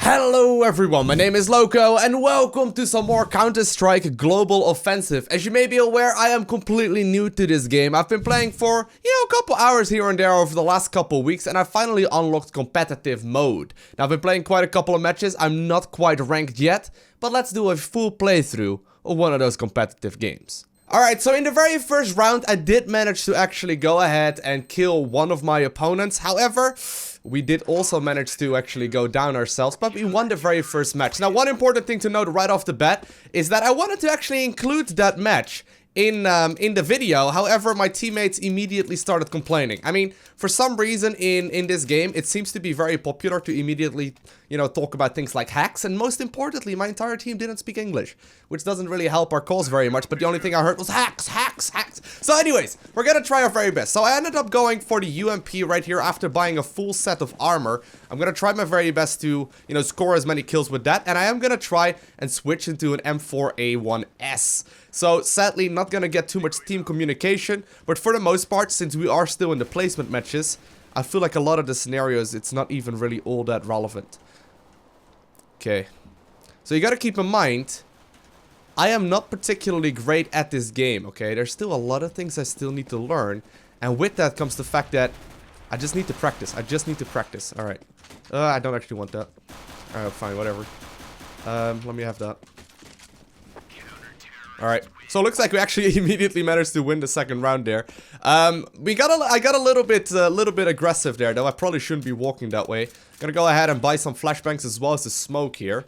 Hello everyone, my name is Lowko and welcome to some more Counter-Strike Global Offensive. As you may be aware, I am completely new to this game. I've been playing for, a couple hours here and there over the last couple weeks and I finally unlocked competitive mode. Now I've been playing quite a couple of matches, I'm not quite ranked yet, but let's do a full playthrough of one of those competitive games. Alright, so in the very first round I did manage to actually go ahead and kill one of my opponents. However, we did also manage to actually go down ourselves, but we won the very first match. Now, one important thing to note right off the bat is that I wanted to actually include that match in the video. However, my teammates immediately started complaining. I mean, for some reason in this game, it seems to be very popular to immediately, talk about things like hacks. And most importantly, my entire team didn't speak English, which doesn't really help our cause very much. But the only thing I heard was hacks, hacks, hacks. So anyways, we're gonna try our very best. So I ended up going for the UMP right here after buying a full set of armor. I'm gonna try my very best to, score as many kills with that. And I am gonna try and switch into an M4A1S. So sadly, not gonna get too much team communication, but for the most part, since we are still in the placement matches, I feel like a lot of the scenarios, it's not even really all that relevant. Okay. So you gotta keep in mind, I am not particularly great at this game, okay? There's still a lot of things I still need to learn, and with that comes the fact that I just need to practice. Alright. I don't actually want that. Alright, fine, whatever. Let me have that. Alright, so it looks like we actually immediately managed to win the second round there. I got a little bit aggressive there, though I probably shouldn't be walking that way. Gonna go ahead and buy some flashbangs as well as the smoke here.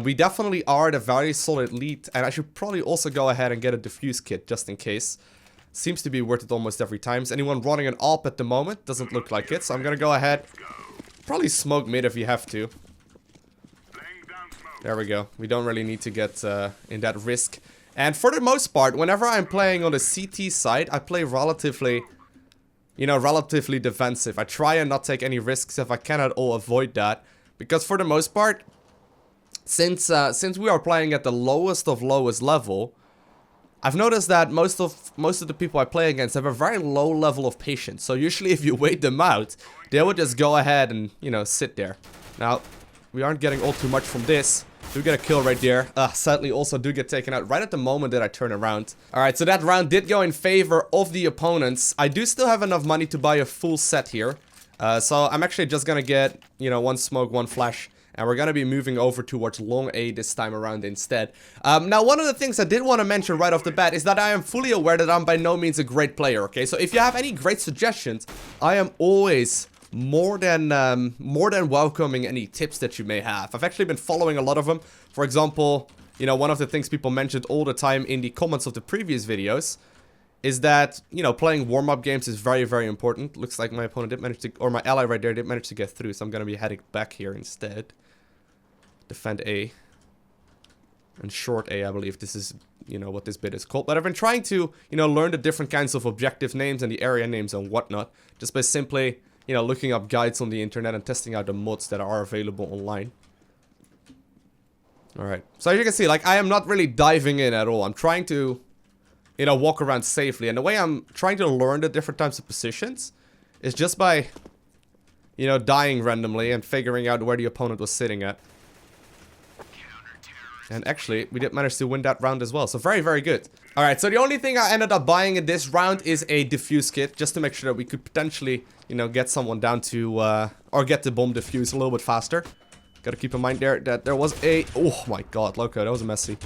We definitely are at a very solid lead, and I should probably also go ahead and get a defuse kit just in case. Seems to be worth it almost every time. Is anyone running an AWP at the moment? Doesn't look like it, so I'm gonna go ahead. Probably smoke mid if you have to. There we go. We don't really need to get in that risk. And for the most part, whenever I'm playing on the CT side, I play relatively defensive. I try and not take any risks if I can at all avoid that. Because for the most part, since we are playing at the lowest of lowest level, I've noticed that most of the people I play against have a very low level of patience. So usually if you wait them out, they will just go ahead and, sit there. Now, we aren't getting all too much from this. Do get a kill right there. Sadly also do get taken out right at the moment that I turn around. Alright, so that round did go in favor of the opponents. I do still have enough money to buy a full set here. So I'm actually just gonna get, one smoke, one flash. And we're gonna be moving over towards long A this time around instead. Now, one of the things I did want to mention right off the bat is that I am fully aware that I'm by no means a great player, okay? So if you have any great suggestions, I am always more than welcoming any tips that you may have. I've actually been following a lot of them. For example, one of the things people mentioned all the time in the comments of the previous videos is that, playing warm-up games is very, very important. Looks like my opponent did manage to, or my ally right there did manage to get through, so I'm gonna be heading back here instead. Defend A. And short A, I believe this is, what this bit is called. But I've been trying to, learn the different kinds of objective names and the area names and whatnot, just by simply looking up guides on the internet and testing out the mods that are available online. Alright, so as you can see, like, I am not really diving in at all. I'm trying to, walk around safely. And the way I'm trying to learn the different types of positions is just by, dying randomly and figuring out where the opponent was sitting at. And actually, we did manage to win that round as well. So very, very good. Alright, so the only thing I ended up buying in this round is a defuse kit. Just to make sure that we could potentially, get someone down to, or get the bomb defused a little bit faster. Gotta keep in mind there that there was a... Oh my god, Lowko, that was messy.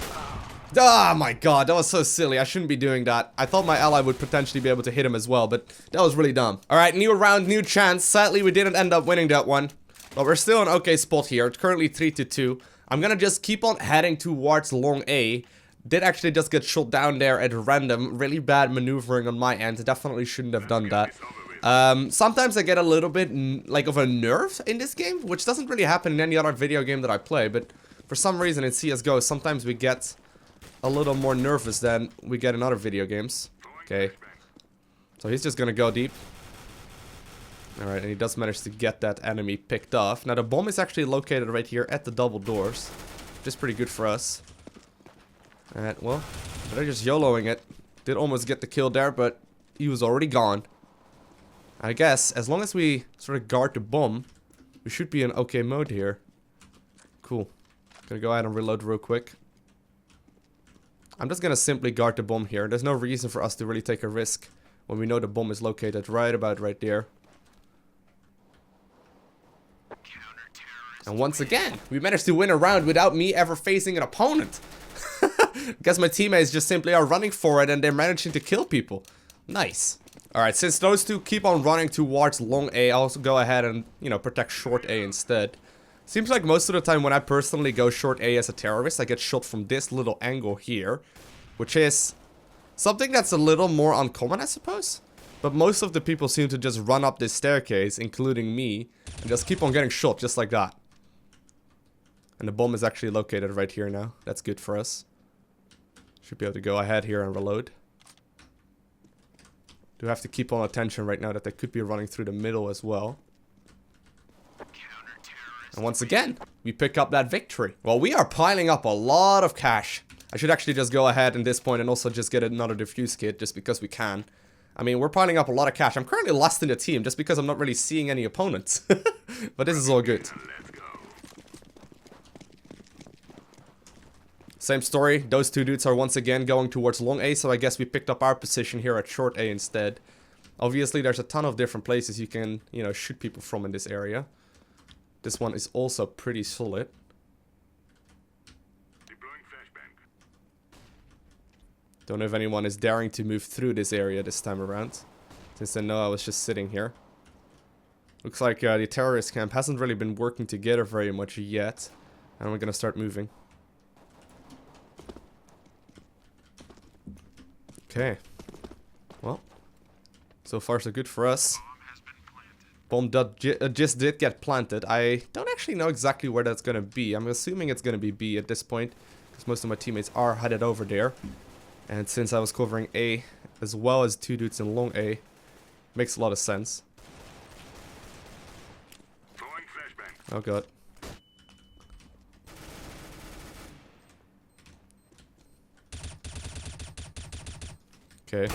Oh my god, that was so silly. I shouldn't be doing that. I thought my ally would potentially be able to hit him as well, but that was really dumb. Alright, new round, new chance. Sadly, we didn't end up winning that one. But we're still in an okay spot here. It's currently 3-2. I'm gonna just keep on heading towards long A. Did actually just get shot down there at random. Really bad maneuvering on my end. Definitely shouldn't have done that. Sometimes I get a little bit like of a nerve in this game, which doesn't really happen in any other video game that I play, but for some reason in CSGO sometimes we get a little more nervous than we get in other video games. Okay. So he's just gonna go deep. Alright, and he does manage to get that enemy picked off. Now the bomb is actually located right here at the double doors, which is pretty good for us. Alright, well, they're just YOLOing it. Did almost get the kill there, but he was already gone. I guess, as long as we sort of guard the bomb, we should be in okay mode here. cool. Gonna go ahead and reload real quick. I'm just gonna simply guard the bomb here. There's no reason for us to really take a risk when we know the bomb is located right about right there. And once again, we managed to win a round without me ever facing an opponent. Guess my teammates just simply are running for it and they're managing to kill people. Nice. Alright, since those two keep on running towards long A, I'll also go ahead and, you know, protect short A instead. Seems like most of the time when I personally go short A as a terrorist, I get shot from this little angle here. Which is something that's a little more uncommon, I suppose. But most of the people seem to just run up this staircase, including me, and just keep on getting shot just like that. And the bomb is actually located right here now. That's good for us. Should be able to go ahead here and reload. Do have to keep on attention right now that they could be running through the middle as well. And once again, we pick up that victory. Well, we are piling up a lot of cash. I should actually just go ahead at this point and also just get another defuse kit just because we can. I mean, we're piling up a lot of cash. I'm currently last in the team just because I'm not really seeing any opponents. But this is all good. Same story. Those two dudes are once again going towards long A, so I guess we picked up our position here at short A instead. Obviously, there's a ton of different places you can, you know, shoot people from in this area. This one is also pretty solid. Don't know if anyone is daring to move through this area this time around, since they know I was just sitting here. Looks like the terrorist camp hasn't really been working together very much yet, and we're gonna start moving. Okay. Well, so far so good for us. Bomb just did get planted. I don't actually know exactly where that's gonna be. I'm assuming it's gonna be B at this point, because most of my teammates are headed over there. And since I was covering A as well as two dudes in long A, makes a lot of sense. Oh god. Okay.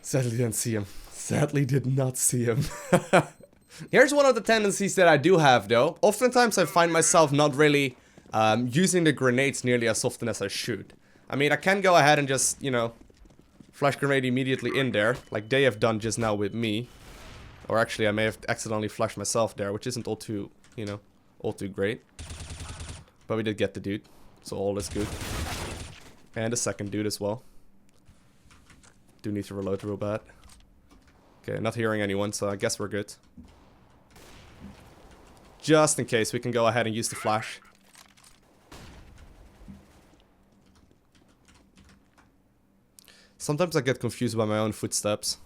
Sadly didn't see him. Sadly did not see him. Here's one of the tendencies that I do have though. Oftentimes I find myself not really using the grenades nearly as often as I should. I mean, I can go ahead and just, you know, flash grenade immediately in there, like they have done just now with me. Or actually, I may have accidentally flashed myself there, which isn't all too, you know, all too great. But we did get the dude, so all is good. And the second dude as well. Do need to reload real bad. Okay, not hearing anyone, so I guess we're good. Just in case, we can go ahead and use the flash. Sometimes I get confused by my own footsteps.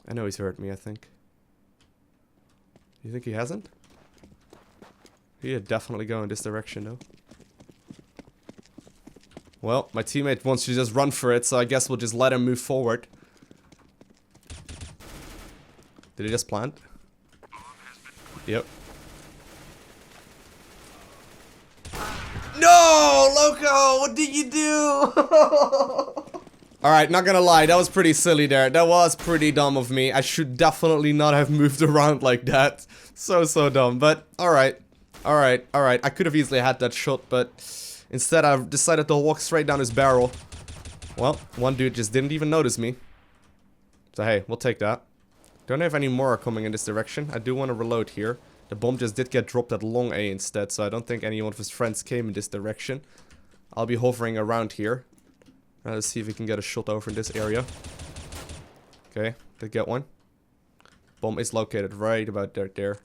I know he's heard me, I think. You think he hasn't? He'd definitely go in this direction, though. Well, my teammate wants to just run for it, so I guess we'll just let him move forward. Did he just plant? Yep. No, Loco, what did you do? Alright, not gonna lie, that was pretty silly there. That was pretty dumb of me. I should definitely not have moved around like that. So dumb, but alright. Alright. I could have easily had that shot, but instead I've decided to walk straight down his barrel. Well, one dude just didn't even notice me. So hey, we'll take that. Don't know if any more are coming in this direction. I do want to reload here. The bomb just did get dropped at long A instead, so I don't think any one of his friends came in this direction. I'll be hovering around here. Let's see if we can get a shot over in this area. Okay, did get one. Bomb is located right about there.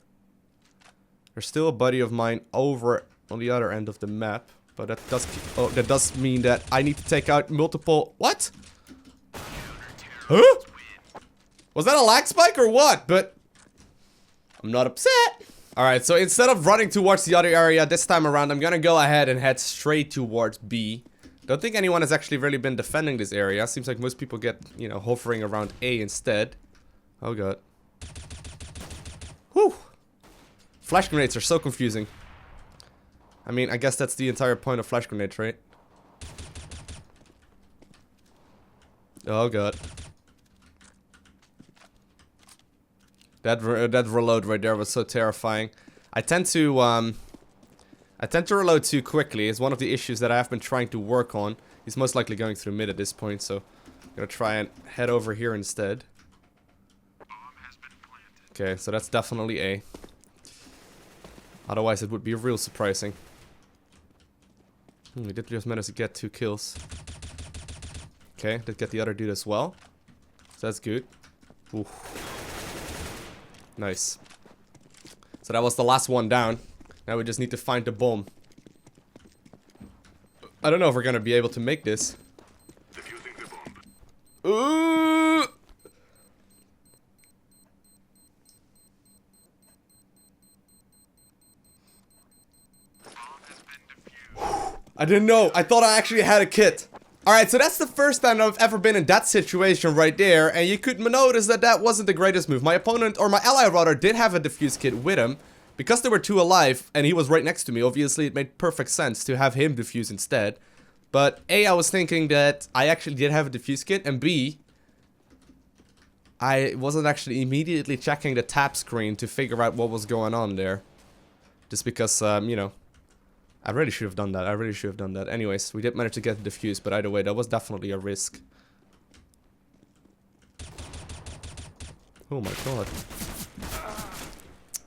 There's still a buddy of mine over on the other end of the map, but that does mean that I need to take out multiple. What? Huh? Was that a lag spike or what? But I'm not upset. Alright, so instead of running towards the other area this time around, I'm gonna go ahead and head straight towards B. Don't think anyone has actually really been defending this area. Seems like most people get, you know, hovering around A instead. Oh god. Whew. Flash grenades are so confusing. I mean, I guess that's the entire point of flash grenades, right? Oh god. That reload right there was so terrifying. I tend to reload too quickly. It's one of the issues that I have been trying to work on. He's most likely going through mid at this point, so I'm gonna try and head over here instead. Okay, so that's definitely A. Otherwise, it would be real surprising. We did just manage to get 2 kills. Okay, did get the other dude as well. So that's good. Ooh. Nice. So that was the last one down. Now we just need to find the bomb. I don't know if we're gonna be able to make this. Defusing the bomb. Ooh! I didn't know. I thought I actually had a kit. Alright, so that's the first time I've ever been in that situation right there, and you could notice that that wasn't the greatest move. My opponent, or my ally rather, did have a defuse kit with him. Because there were 2 alive, and he was right next to me, obviously it made perfect sense to have him defuse instead. But A, I was thinking that I actually did have a defuse kit, and B, I wasn't actually immediately checking the tap screen to figure out what was going on there. Just because, you know, I really should have done that. I really should have done that. Anyways, we did manage to get the defuse, but either way, that was definitely a risk. Oh my god.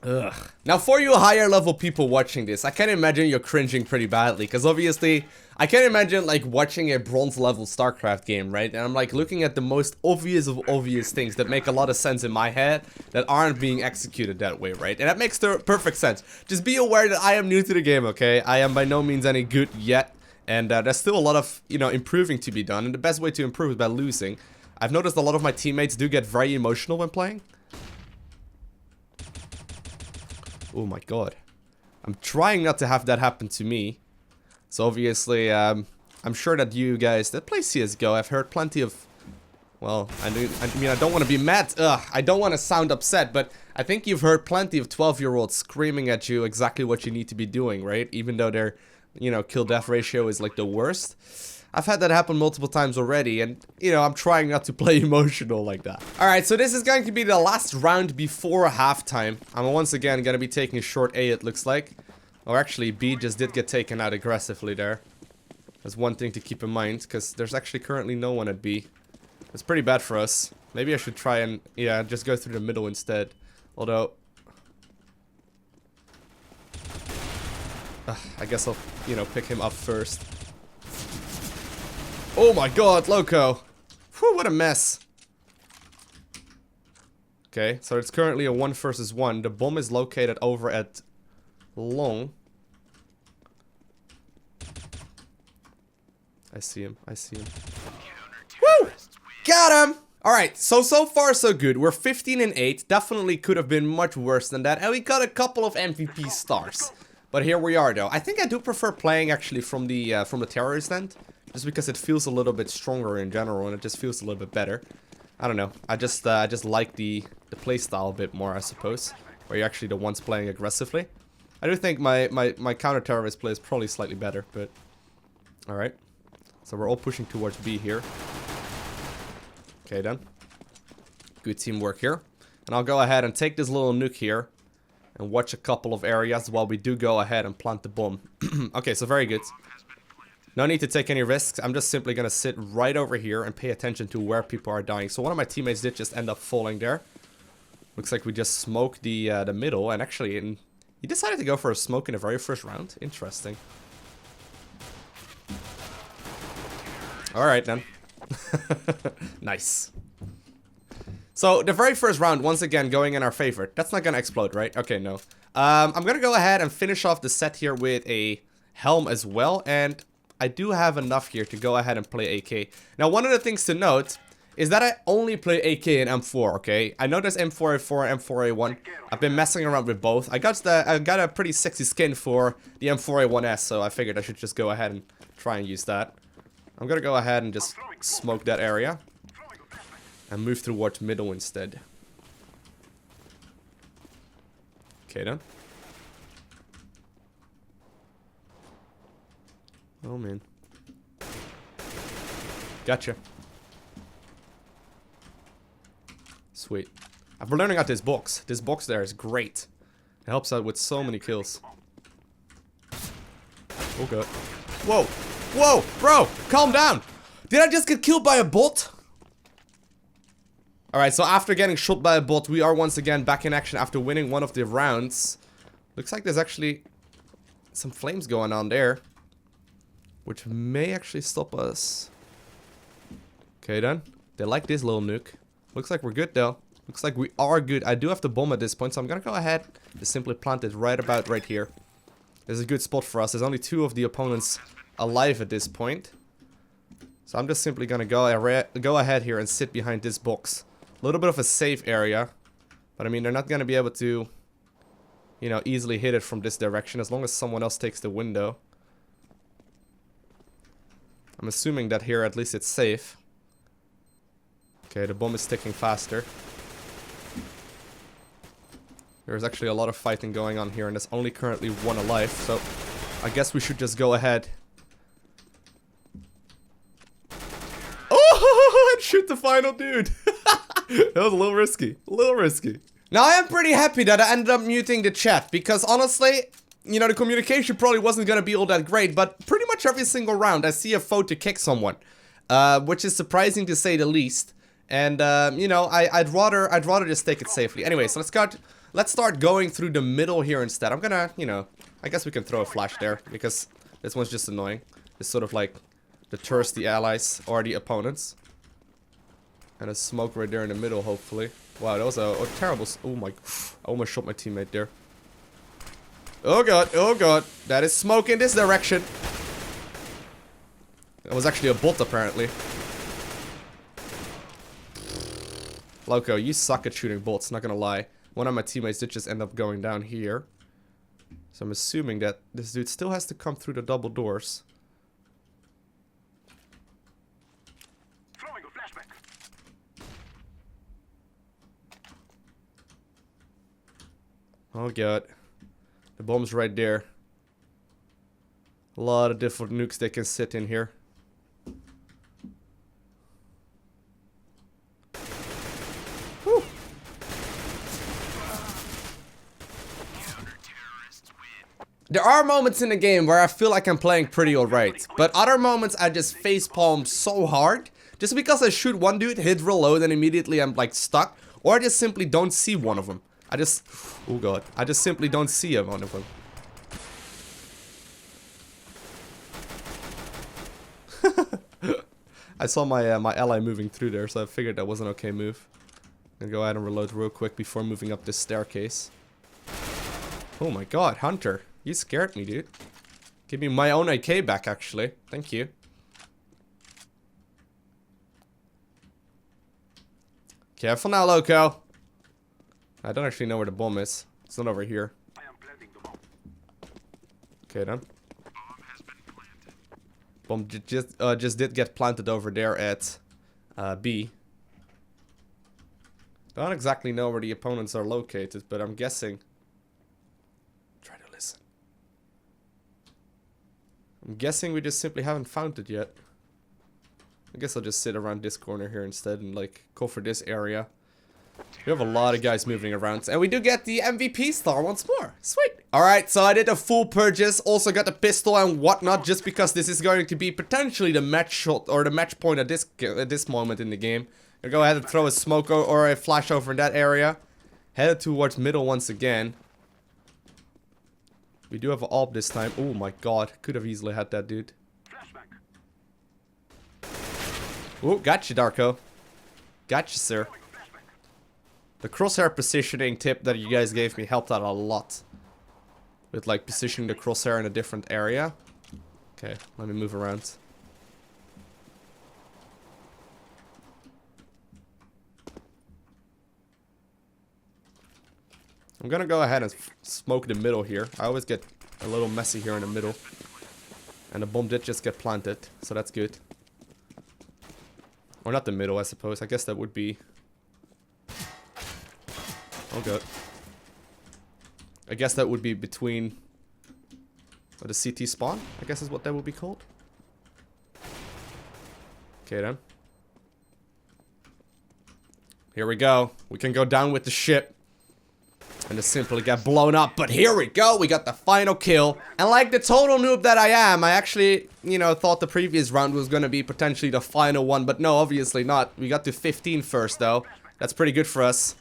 Ugh. Now, for you higher level people watching this, I can imagine you're cringing pretty badly, because obviously, I can imagine like watching a bronze level StarCraft game, right? And I'm like looking at the most obvious of obvious things that make a lot of sense in my head that aren't being executed that way, right? And that makes perfect sense. Just be aware that I am new to the game, okay? I am by no means any good yet, and there's still a lot of, you know, improving to be done, and the best way to improve is by losing. I've noticed a lot of my teammates do get very emotional when playing. Oh my god. I'm trying not to have that happen to me. So obviously, I'm sure that you guys that play CSGO have heard plenty of... Well, I mean, I don't want to be mad. I don't want to sound upset, but I think you've heard plenty of 12-year-olds screaming at you exactly what you need to be doing, right? Even though their, you know, kill-death ratio is like the worst. I've had that happen multiple times already, and, you know, I'm trying not to play emotional like that. Alright, so this is going to be the last round before halftime. I'm once again going to be taking a short A, it looks like. Or actually, B just did get taken out aggressively there. That's one thing to keep in mind, because there's actually currently no one at B. It's pretty bad for us. Maybe I should try and, yeah, just go through the middle instead. Although... I guess I'll, you know, pick him up first. Oh my god, Lowko! Whew, what a mess. Okay, so it's currently a 1 versus 1. The bomb is located over at long. I see him, I see him. Woo! Got him! Alright, so far so good. We're 15 and 8. Definitely could have been much worse than that. And we got a couple of MVP stars. But here we are though. I think I do prefer playing actually from the terrorist end. Just because it feels a little bit stronger in general, and it just feels a little bit better. I don't know. I just like the playstyle a bit more, I suppose. Where you're actually the ones playing aggressively. I do think my counter-terrorist play is probably slightly better, but... Alright. So we're all pushing towards B here. Okay then. Good teamwork here. And I'll go ahead and take this little nuke here. And watch a couple of areas while we do go ahead and plant the bomb. Okay, so very good. No need to take any risks. I'm just simply gonna sit right over here and pay attention to where people are dying. So one of my teammates did just end up falling there. Looks like we just smoked the middle, and actually, he decided to go for a smoke in the very first round. Interesting. All right then. Nice. So the very first round, once again, going in our favor. That's not gonna explode, right? Okay, no. I'm gonna go ahead and finish off the set here with a helm as well, and I do have enough here to go ahead and play AK. Now, one of the things to note is that I only play AK and M4, okay? I know there's M4A4 and M4A1. I've been messing around with both. I got a pretty sexy skin for the M4A1S, so I figured I should just go ahead and try and use that. I'm gonna go ahead and just smoke that area and move towards middle instead. Okay then. Oh man. Gotcha. Sweet. I've been learning out this box. This box there is great. It helps out with so many kills. Oh god. Whoa. Whoa, bro, calm down. Did I just get killed by a bot? Alright, so after getting shot by a bot, we are once again back in action after winning one of the rounds. Looks like there's actually some flames going on there, which may actually stop us. Okay then. They like this little nuke. Looks like we're good though. Looks like we are good. I do have the bomb at this point, so I'm gonna go ahead and simply plant it right about right here. This is a good spot for us. There's only 2 of the opponents alive at this point. So I'm just simply gonna go ahead here and sit behind this box. A little bit of a safe area. But I mean, they're not gonna be able to, you know, easily hit it from this direction as long as someone else takes the window. I'm assuming that here at least it's safe. Okay, the bomb is ticking faster. There's actually a lot of fighting going on here, and there's only currently 1 alive, so I guess we should just go ahead. Oh, and shoot the final dude. That was a little risky. A little risky. Now, I am pretty happy that I ended up muting the chat, because honestly, you know, the communication probably wasn't going to be all that great, but pretty much every single round I see a foe to kick someone, which is surprising to say the least. And, you know, I'd rather just take it safely. Anyway, so let's start going through the middle here instead. I'm gonna, you know, I guess we can throw a flash there, because this one's just annoying. It's sort of like deters the allies or the opponents. And a smoke right there in the middle, hopefully. Wow, that was a terrible... Oh my... I almost shot my teammate there. Oh god, oh god. That is smoke in this direction. That was actually a bot, apparently. Lowko, you suck at shooting bots, not gonna lie. One of my teammates did just end up going down here. So I'm assuming that this dude still has to come through the double doors. Throwing a flashback. Oh god. The bomb's right there. A lot of different nukes they can sit in here. Whew. There are moments in the game where I feel like I'm playing pretty alright, but other moments I just facepalm so hard, just because I shoot one dude, hit reload, and immediately I'm like stuck, or I just simply don't see one of them. Oh god, I just simply don't see one of them. I saw my my ally moving through there, so I figured that was an okay move. I'm gonna go ahead and reload real quick before moving up this staircase. Oh my god, Hunter. You scared me, dude. Give me my own AK back, actually. Thank you. Careful now, Lowko. I don't actually know where the bomb is. It's not over here. Okay, then. Bomb just did get planted over there at B. Don't exactly know where the opponents are located, but I'm guessing. Try to listen. I'm guessing we just simply haven't found it yet. I guess I'll just sit around this corner here instead and like go for this area. We have a lot of guys moving around, and we do get the MVP star once more. Sweet. Alright, so I did a full purchase, also got the pistol and whatnot, just because this is going to be potentially the match shot, or the match point at this moment in the game. I'll go ahead and throw a smoke or a flash over in that area. Headed towards middle once again. We do have an AWP this time. Oh my god, could have easily had that dude. Oh, gotcha, Darko. Gotcha, sir. The crosshair positioning tip that you guys gave me helped out a lot. With like positioning the crosshair in a different area. Okay, let me move around. I'm gonna go ahead and smoke the middle here. I always get a little messy here in the middle. And the bomb did just get planted, so that's good. Or not the middle, I suppose. I guess that would be... Oh god. I guess that would be between the CT spawn, I guess is what that would be called. Okay then. Here we go. We can go down with the ship and just simply get blown up. But here we go. We got the final kill. And like the total noob that I am, I actually, you know, thought the previous round was going to be potentially the final one. But no, obviously not. We got to 15 first, though. That's pretty good for us.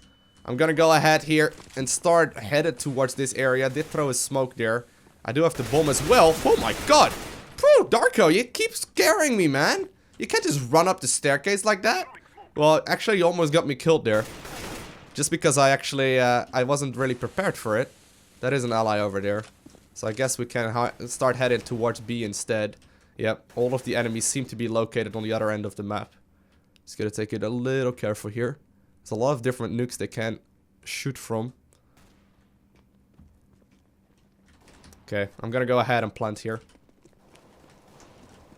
I'm going to go ahead here and start headed towards this area. I did throw a smoke there. I do have the bomb as well. Oh my god. Whew, Darko, you keep scaring me, man. You can't just run up the staircase like that. Well, actually, you almost got me killed there. Just because I actually, I wasn't really prepared for it. That is an ally over there. So I guess we can start heading towards B instead. Yep, all of the enemies seem to be located on the other end of the map. Just gotta take it a little careful here. There's a lot of different nukes they can shoot from. Okay, I'm gonna go ahead and plant here.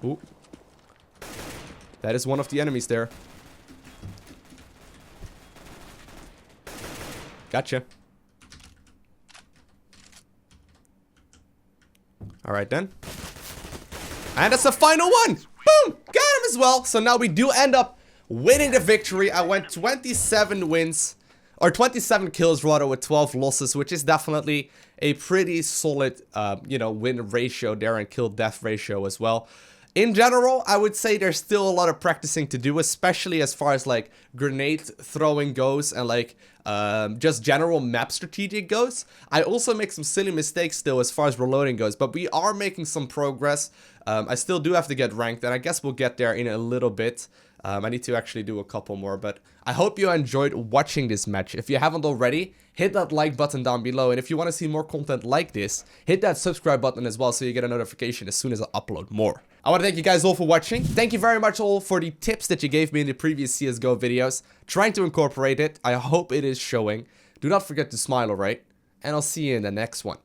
Ooh. That is one of the enemies there. Gotcha. Alright then. And that's the final one! Boom! Got him as well! So now we do end up winning the victory. I went 27 wins. Or 27 kills rather with 12 losses, which is definitely a pretty solid, you know, win ratio there and kill death ratio as well. In general, I would say there's still a lot of practicing to do, especially as far as like grenade throwing goes and like just general map strategic goes. I also make some silly mistakes still as far as reloading goes, but we are making some progress. I still do have to get ranked, and I guess we'll get there in a little bit. I need to actually do a couple more, but I hope you enjoyed watching this match. If you haven't already, hit that like button down below, and if you want to see more content like this, hit that subscribe button as well so you get a notification as soon as I upload more. I want to thank you guys all for watching. Thank you very much all for the tips that you gave me in the previous CSGO videos. Trying to incorporate it. I hope it is showing. Do not forget to smile, alright? And I'll see you in the next one.